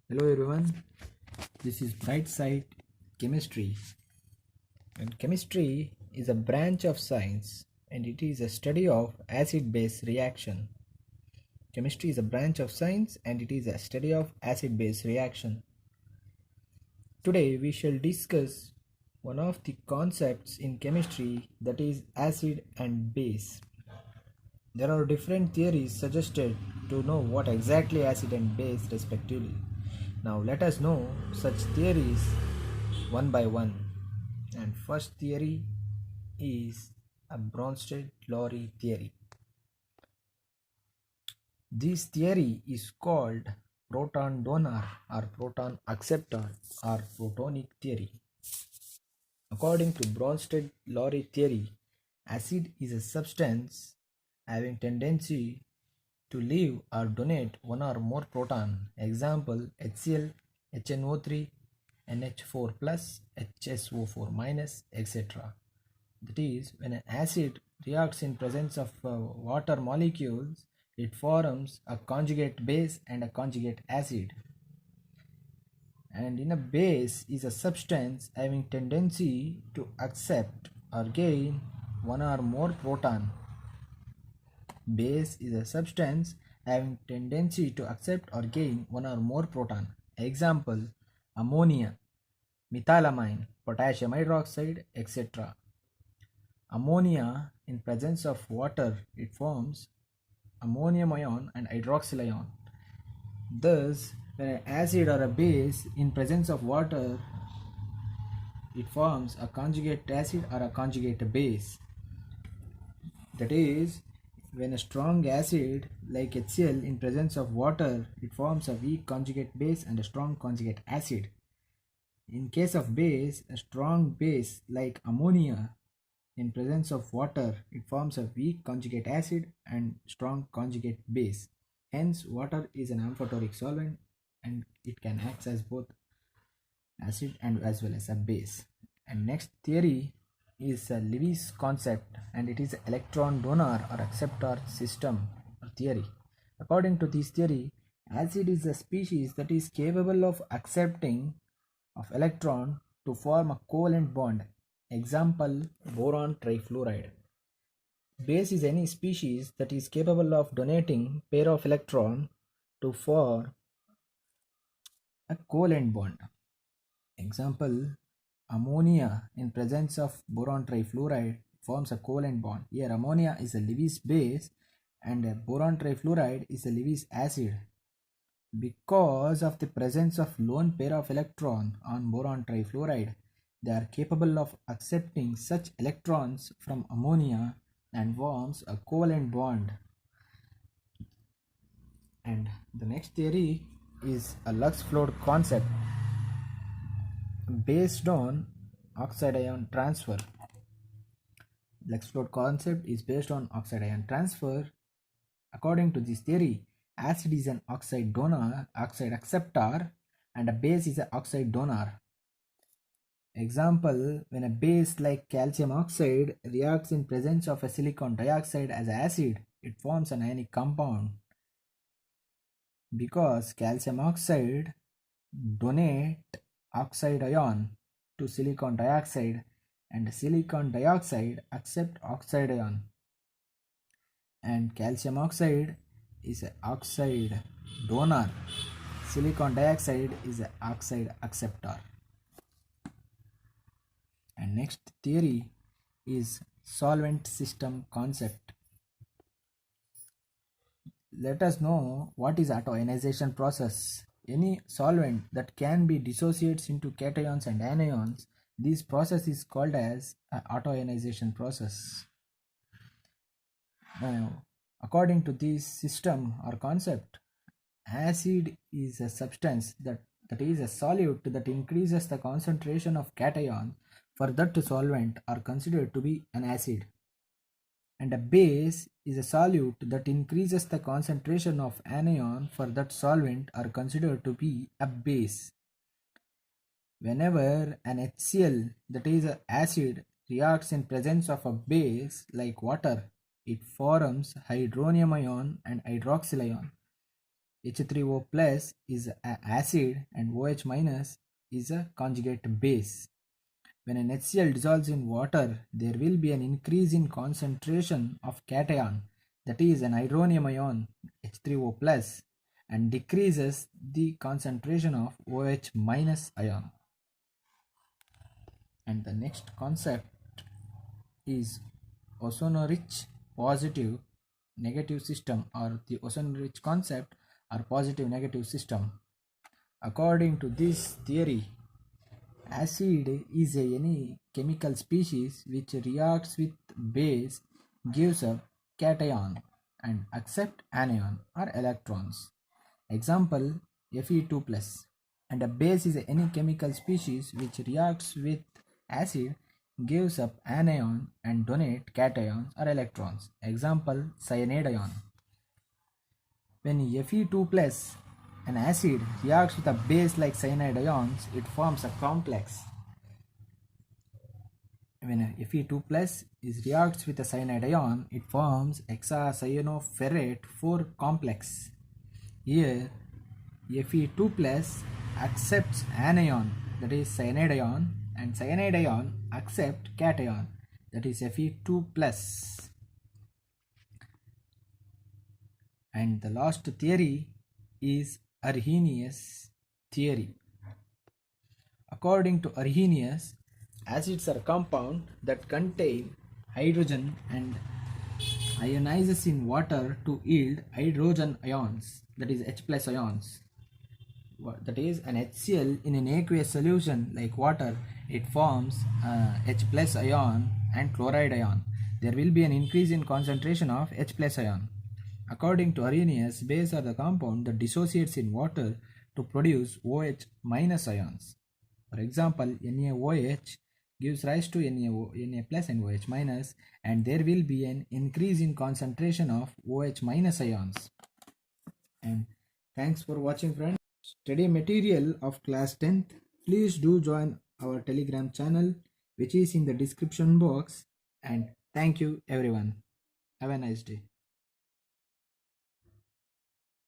Hello everyone, this is Bright Side Chemistry. And chemistry is a branch of science and it is a study of acid-base reaction. Chemistry is a branch of science and it is a study of acid-base reaction. Today we shall discuss one of the concepts in chemistry, that is acid and base. There are different theories suggested to know what exactly acid and base respectively. Now let us know such theories one by one. And first theory is a Bronsted-Lowry theory. This theory is called proton donor or proton acceptor or protonic theory. According to Bronsted-Lowry theory, acid is a substance having tendency to leave or donate one or more proton. Example: HCl, HNO3, NH4 plus, HSO4 minus, etc. That is, when an acid reacts in presence of water molecules, it forms a conjugate base and a conjugate acid. And in a base is a substance having tendency to accept or gain one or more proton. Base is a substance having tendency to accept or gain one or more proton. Example: ammonia, methylamine, potassium hydroxide, etc. Ammonia, in presence of water, it forms ammonium ion and hydroxyl ion. Thus, when an acid or a base in presence of water, it forms a conjugate acid or a conjugate base. That is, when a strong acid like HCl in presence of water, it forms a weak conjugate base and a strong conjugate acid. In case of base, a strong base like ammonia in presence of water, it forms a weak conjugate acid and strong conjugate base. Hence, water is an amphoteric solvent and it can act as both acid and as well as a base. And next theory is a Lewis concept, and it is electron donor or acceptor system or theory. According to this theory, acid is a species that is capable of accepting of electron to form a covalent bond. Example: boron trifluoride. Base is any species that is capable of donating pair of electron to form a covalent bond. Example: ammonia in presence of boron trifluoride forms a covalent bond. Here ammonia is a Lewis base and boron trifluoride is a Lewis acid. Because of the presence of lone pair of electron on boron trifluoride, they are capable of accepting such electrons from ammonia and forms a covalent bond. And the next theory is a Lux-Flood concept based on oxide ion transfer. Lux-Flood concept is based on oxide ion transfer. According to this theory, acid is an oxide donor, oxide acceptor, and a base is an oxide donor. Example: when a base like calcium oxide reacts in presence of a silicon dioxide as acid, it forms an ionic compound. Because calcium oxide donate oxide ion to silicon dioxide and silicon dioxide accept oxide ion, and calcium oxide is an oxide donor, silicon dioxide is an oxide acceptor. And next theory is solvent system concept. Let us know what is autoionization process. Any solvent that can be dissociates into cations and anions, this process is called as an autoionization process. Now, according to this system or concept, acid is a substance that is a solute that increases the concentration of cation for that solvent are considered to be an acid, and a base is a solute that increases the concentration of anion for that solvent are considered to be a base. Whenever an HCl, that is an acid, reacts in presence of a base like water, it forms hydronium ion and hydroxyl ion. H3O plus is an acid and OH minus is a conjugate base. When an HCl dissolves in water, there will be an increase in concentration of cation, that is an hydronium ion H3O plus, and decreases the concentration of OH minus ion. And the next concept is ozone-rich positive negative system, or the ozone-rich concept or positive negative system. According to this theory, acid is any chemical species which reacts with base, gives a cation and accept anion or electrons. Example, Fe2 plus. And a base is any chemical species which reacts with acid, gives up anion and donate cations or electrons. Example, cyanide ion. When Fe2 plus, an acid, reacts with a base like cyanide ions, it forms a complex. When Fe2 plus reacts with a cyanide ion, it forms hexacyanoferrate 4 complex. Here Fe2 plus accepts anion, that is cyanide ion, and cyanide ion accept cation, that is Fe2 plus. And the last theory is Arrhenius theory. According to Arrhenius, acids are compounds that contain hydrogen and ionizes in water to yield hydrogen ions, that is H plus ions. That is an HCl in an aqueous solution like water, it forms H plus ion and chloride ion. There will be an increase in concentration of H plus ion. According to Arrhenius, base are the compound that dissociates in water to produce OH minus ions. For example, NaOH gives rise to Na plus and OH minus, and there will be an increase in concentration of OH minus ions. And thanks for watching, friends. Study material of class 10th. Please do join our Telegram channel, which is in the description box. And thank you everyone. Have a nice day.